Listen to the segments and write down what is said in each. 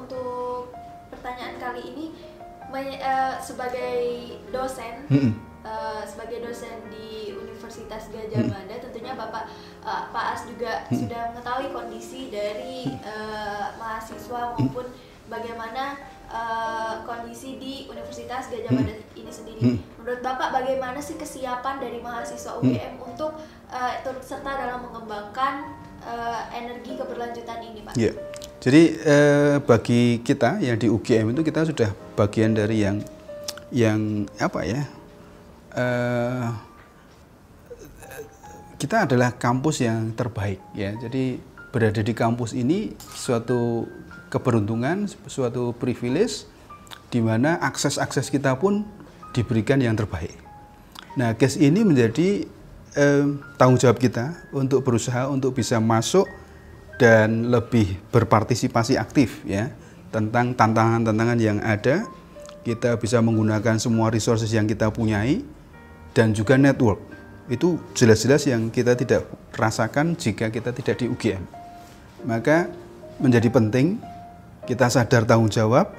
untuk pertanyaan kali ini sebagai dosen, di Universitas Gadjah Mada, tentunya Pak As juga sudah mengetahui kondisi dari mahasiswa maupun bagaimana kondisi di Universitas Gadjah Mada ini sendiri. Menurut Bapak, bagaimana sih kesiapan dari mahasiswa UGM untuk turut serta dalam mengembangkan energi keberlanjutan ini, Pak? Yeah. Jadi bagi kita yang di UGM itu kita sudah bagian dari yang apa ya? Kita adalah kampus yang terbaik ya. Jadi berada di kampus ini suatu keberuntungan, suatu privilege di mana akses kita pun diberikan yang terbaik. Nah, case ini menjadi tanggung jawab kita untuk berusaha untuk bisa masuk dan lebih berpartisipasi aktif ya tentang tantangan-tantangan yang ada. Kita bisa menggunakan semua resources yang kita punyai dan juga network. Itu jelas-jelas yang kita tidak rasakan jika kita tidak di UGM. Maka menjadi penting kita sadar tanggung jawab,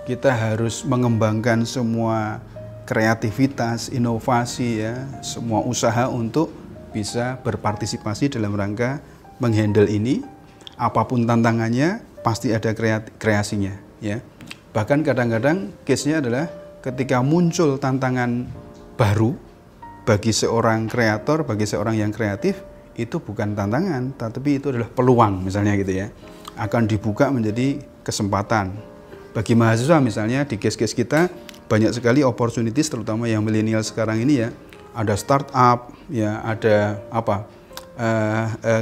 kita harus mengembangkan semua kreativitas, inovasi ya, semua usaha untuk bisa berpartisipasi dalam rangka menghandle ini. Apapun tantangannya pasti ada kreasinya ya. Bahkan kadang-kadang case-nya adalah ketika muncul tantangan baru bagi seorang kreator, bagi seorang yang kreatif, itu bukan tantangan, tapi itu adalah peluang misalnya gitu ya. Akan dibuka menjadi kesempatan. Bagi mahasiswa misalnya di case-case kita banyak sekali opportunities, terutama yang milenial sekarang ini ya. Ada startup, ya ada apa?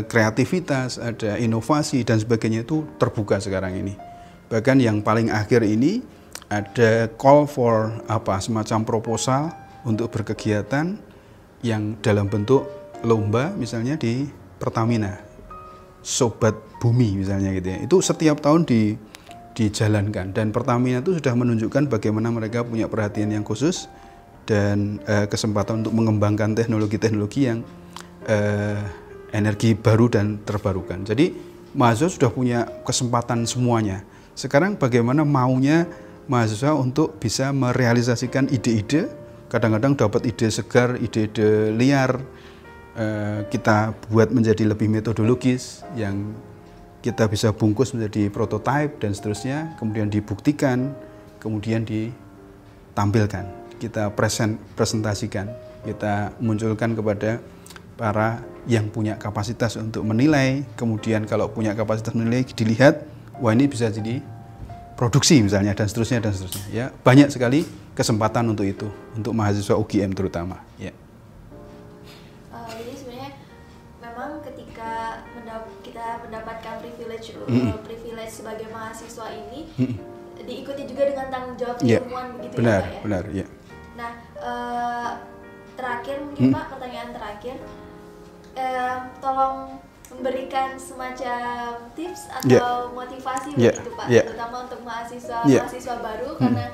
Kreativitas, ada inovasi dan sebagainya itu terbuka sekarang ini. Bahkan yang paling akhir ini ada call for apa semacam proposal untuk berkegiatan yang dalam bentuk lomba misalnya di Pertamina, Sobat Bumi misalnya gitu ya. Itu setiap tahun dijalankan dan Pertamina itu sudah menunjukkan bagaimana mereka punya perhatian yang khusus dan kesempatan untuk mengembangkan teknologi-teknologi yang energi baru dan terbarukan. Jadi mahasiswa sudah punya kesempatan semuanya. Sekarang bagaimana maunya mahasiswa untuk bisa merealisasikan ide-ide, kadang-kadang dapat ide segar, ide-ide liar, kita buat menjadi lebih metodologis, yang kita bisa bungkus menjadi prototipe dan seterusnya, kemudian dibuktikan, kemudian ditampilkan, kita presentasikan, kita munculkan kepada para yang punya kapasitas untuk menilai, kemudian kalau punya kapasitas menilai dilihat, wah ini bisa jadi produksi misalnya dan seterusnya ya. Banyak sekali kesempatan untuk itu, untuk mahasiswa UGM terutama ya. Jadi sebenarnya memang ketika kita mendapatkan privilege sebagai mahasiswa ini diikuti juga dengan tanggung jawab ilmuwan begitu benar, ya Pak ya? Benar, ya. Nah, terakhir mungkin Pak, pertanyaan terakhir, tolong memberikan semacam tips atau motivasi begitu Pak, terutama untuk mahasiswa baru karena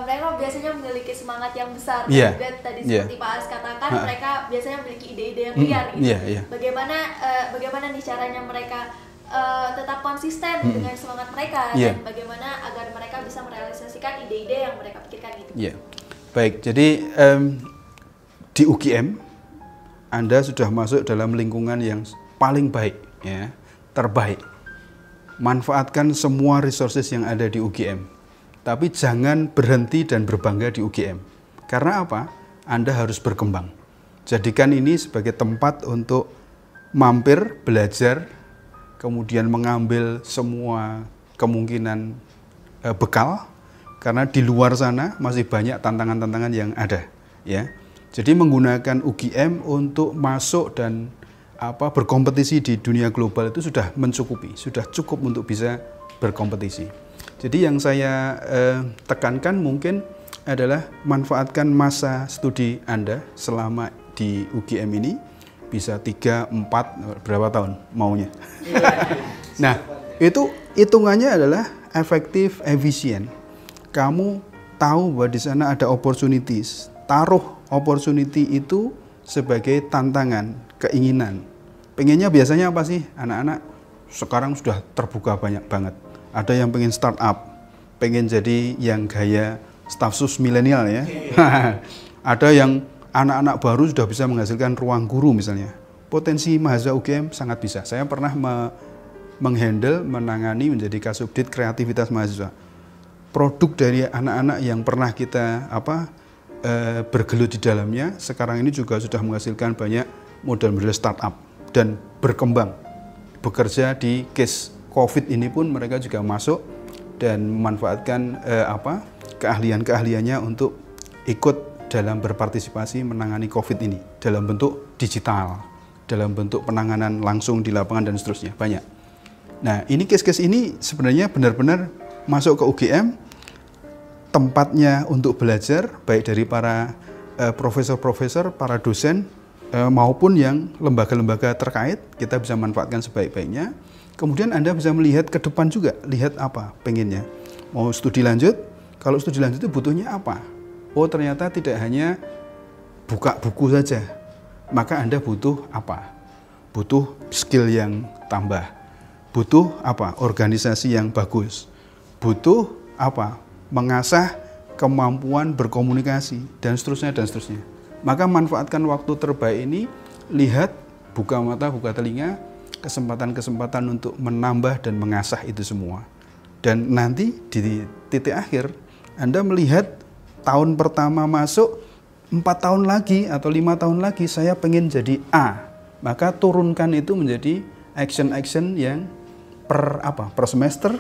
mereka biasanya memiliki semangat yang besar juga tadi seperti Pak As katakan mereka biasanya memiliki ide-ide yang liar gitu. Bagaimana nih caranya mereka tetap konsisten dengan semangat mereka dan bagaimana agar mereka bisa merealisasikan ide-ide yang mereka pikirkan itu. Baik, jadi di UGM Anda sudah masuk dalam lingkungan yang paling baik ya, terbaik. Manfaatkan semua resources yang ada di UGM. Tapi jangan berhenti dan berbangga di UGM. Karena apa? Anda harus berkembang. Jadikan ini sebagai tempat untuk mampir, belajar, kemudian mengambil semua kemungkinan bekal, karena di luar sana masih banyak tantangan-tantangan yang ada. Ya. Jadi menggunakan UGM untuk masuk dan berkompetisi di dunia global itu sudah mencukupi, sudah cukup untuk bisa berkompetisi. Jadi yang saya tekankan mungkin adalah manfaatkan masa studi Anda selama di UGM ini, bisa 3, 4, berapa tahun maunya. Nah, itu hitungannya adalah efektif, efisien. Kamu tahu bahwa di sana ada opportunities, taruh opportunity itu sebagai tantangan, keinginan. Pengennya biasanya apa sih? Anak-anak sekarang sudah terbuka banyak banget. ada yang pengen startup, pengen jadi yang gaya staf sus milenial ya. Ada yang anak-anak baru sudah bisa menghasilkan ruang guru misalnya. Potensi mahasiswa UGM sangat bisa. Saya pernah menghandle, menangani menjadi kasubdit kreativitas mahasiswa. Produk dari anak-anak yang pernah kita bergelut di dalamnya, sekarang ini juga sudah menghasilkan banyak model-model startup dan berkembang. Bekerja di case COVID ini pun mereka juga masuk dan memanfaatkan keahlian-keahliannya untuk ikut dalam berpartisipasi menangani COVID ini dalam bentuk digital, dalam bentuk penanganan langsung di lapangan dan seterusnya, banyak. Nah, ini case-case ini sebenarnya benar-benar masuk ke UGM, tempatnya untuk belajar baik dari para profesor-profesor, para dosen maupun yang lembaga-lembaga terkait, kita bisa manfaatkan sebaik-baiknya. Kemudian Anda bisa melihat ke depan juga, lihat apa pengennya. Mau studi lanjut, kalau studi lanjut itu butuhnya apa? Oh, ternyata tidak hanya buka buku saja, maka Anda butuh apa? Butuh skill yang tambah, butuh apa? Organisasi yang bagus, butuh apa? Mengasah kemampuan berkomunikasi, dan seterusnya, dan seterusnya. Maka manfaatkan waktu terbaik ini, lihat, buka mata, buka telinga, kesempatan-kesempatan untuk menambah dan mengasah itu semua. Dan nanti di titik akhir, Anda melihat tahun pertama masuk, 4 tahun lagi atau 5 tahun lagi saya pengen jadi A. Maka turunkan itu menjadi action-action yang per semester,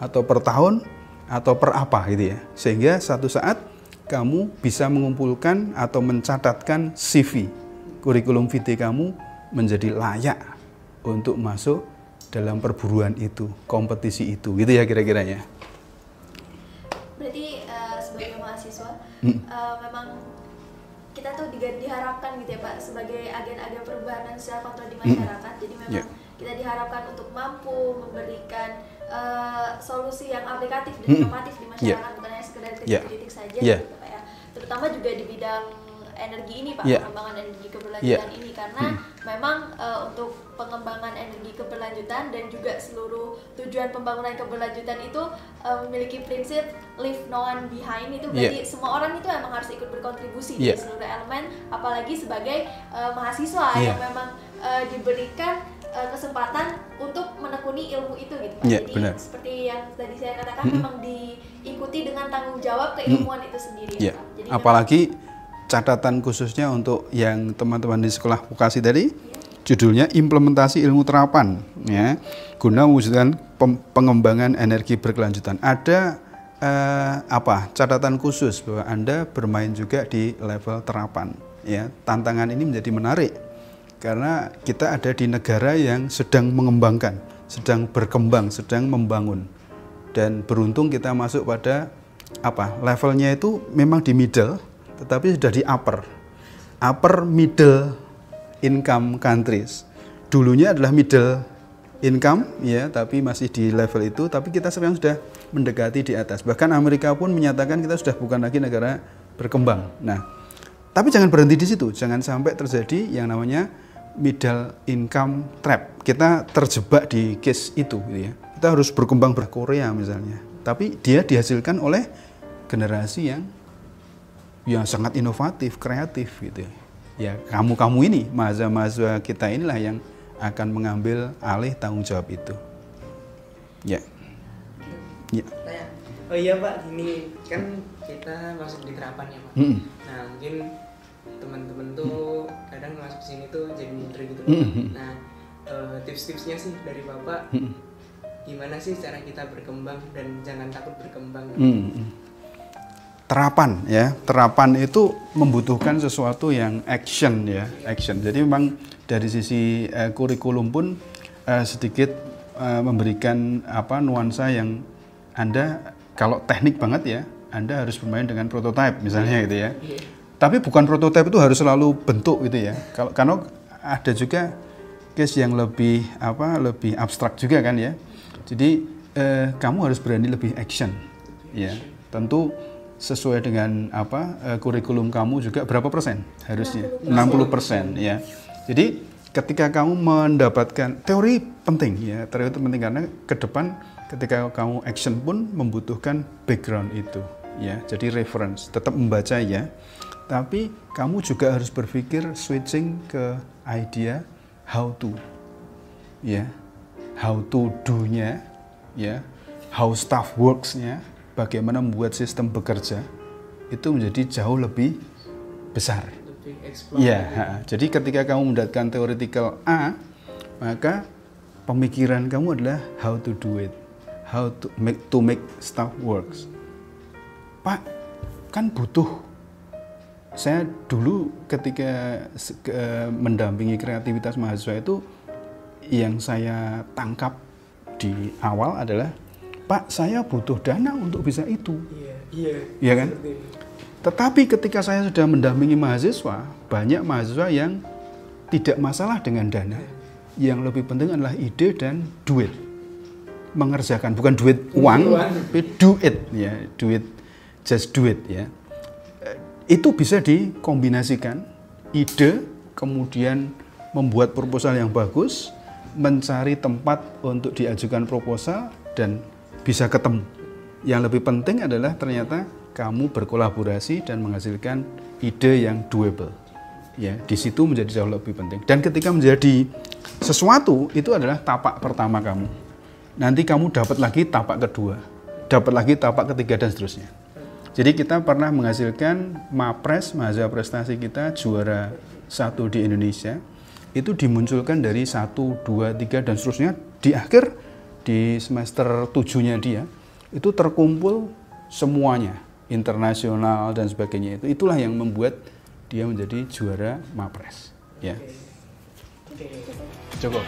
atau per tahun, atau per apa gitu ya. Sehingga satu saat kamu bisa mengumpulkan atau mencatatkan CV, kurikulum vitae kamu menjadi layak untuk masuk dalam perburuan itu, kompetisi itu, gitu ya kira-kiranya. Berarti sebagai mahasiswa memang kita tuh diharapkan gitu ya Pak, sebagai agen-agen perubahan secara kontrol di masyarakat. Jadi memang kita diharapkan untuk mampu memberikan solusi yang aplikatif dan inovatif di masyarakat, bukan hanya sekedar kritik saja gitu Pak ya. Terutama juga di bidang energi ini Pak, pengembangan energi keberlanjutan ini, karena memang untuk pengembangan energi keberlanjutan dan juga seluruh tujuan pembangunan keberlanjutan itu memiliki prinsip leave no one behind. Itu berarti semua orang itu memang harus ikut berkontribusi di seluruh elemen, apalagi sebagai mahasiswa yang memang diberikan kesempatan untuk menekuni ilmu itu gitu Pak. Jadi benar. Seperti yang tadi saya katakan, memang diikuti dengan tanggung jawab keilmuan itu sendiri Pak. Jadi apalagi catatan khususnya untuk yang teman-teman di sekolah vokasi tadi, judulnya implementasi ilmu terapan ya, guna mewujudkan pengembangan energi berkelanjutan. Ada catatan khusus bahwa Anda bermain juga di level terapan ya. Tantangan ini menjadi menarik karena kita ada di negara yang sedang mengembangkan, sedang berkembang, sedang membangun, dan beruntung kita masuk pada levelnya itu memang di middle, tetapi sudah di upper middle income countries. Dulunya adalah middle income ya, tapi masih di level itu, tapi kita sekarang sudah mendekati di atas. Bahkan Amerika pun menyatakan kita sudah bukan lagi negara berkembang. Nah, tapi jangan berhenti di situ, jangan sampai terjadi yang namanya middle income trap. Kita terjebak di case itu gitu ya. Kita harus berkembang Korea misalnya, tapi dia dihasilkan oleh generasi yang sangat inovatif, kreatif gitu ya. Kamu ini, mahasiswa kita inilah yang akan mengambil alih tanggung jawab itu. Ya. Oh iya Pak, ini kan kita masuk di terapan ya Pak. Nah, mungkin teman-teman tuh kadang masuk sini tuh jadi minder gitu. Nah, tips-tipsnya sih dari Bapak, gimana sih cara kita berkembang dan jangan takut berkembang? Terapan ya, terapan itu membutuhkan sesuatu yang action ya, action. Jadi memang dari sisi kurikulum pun sedikit memberikan nuansa yang Anda kalau teknik banget ya, Anda harus bermain dengan prototype misalnya gitu ya. Tapi bukan prototype itu harus selalu bentuk gitu ya. Karena ada juga case yang lebih abstrak juga kan ya. Jadi kamu harus berani lebih action ya. Tentu sesuai dengan kurikulum kamu juga berapa persen harusnya 60% ya. Jadi ketika kamu mendapatkan teori penting ya, teori itu penting karena ke depan ketika kamu action pun membutuhkan background itu ya. Jadi reference, tetap membaca ya. Tapi kamu juga harus berpikir switching ke idea how to ya. How to do-nya ya. How stuff works-nya, bagaimana membuat sistem bekerja itu menjadi jauh lebih besar. Ya, jadi ketika kamu mendapatkan theoretical A, maka pemikiran kamu adalah how to do it, how to make stuff works. Pak, kan butuh. Saya dulu ketika mendampingi kreativitas mahasiswa itu, yang saya tangkap di awal adalah, Pak, saya butuh dana untuk bisa itu. Iya kan? Tetapi ketika saya sudah mendampingi mahasiswa, banyak mahasiswa yang tidak masalah dengan dana. Yang lebih penting adalah ide dan duit. Mengerjakan, bukan duit uang, tapi do it ya, duit, just do it ya. Itu bisa dikombinasikan, ide, kemudian membuat proposal yang bagus, mencari tempat untuk diajukan proposal, dan bisa ketemu. Yang lebih penting adalah ternyata kamu berkolaborasi dan menghasilkan ide yang doable. Ya, di situ menjadi jauh lebih penting. Dan ketika menjadi sesuatu, itu adalah tapak pertama kamu. Nanti kamu dapat lagi tapak kedua, dapat lagi tapak ketiga, dan seterusnya. Jadi kita pernah menghasilkan MAPRES, mahasiswa prestasi kita juara 1 di Indonesia, itu dimunculkan dari 1, 2, 3, dan seterusnya. Di akhir, di semester 7-nya dia, itu terkumpul semuanya, internasional dan sebagainya. Itulah yang membuat dia menjadi juara MAPRES. Ya. Cukup.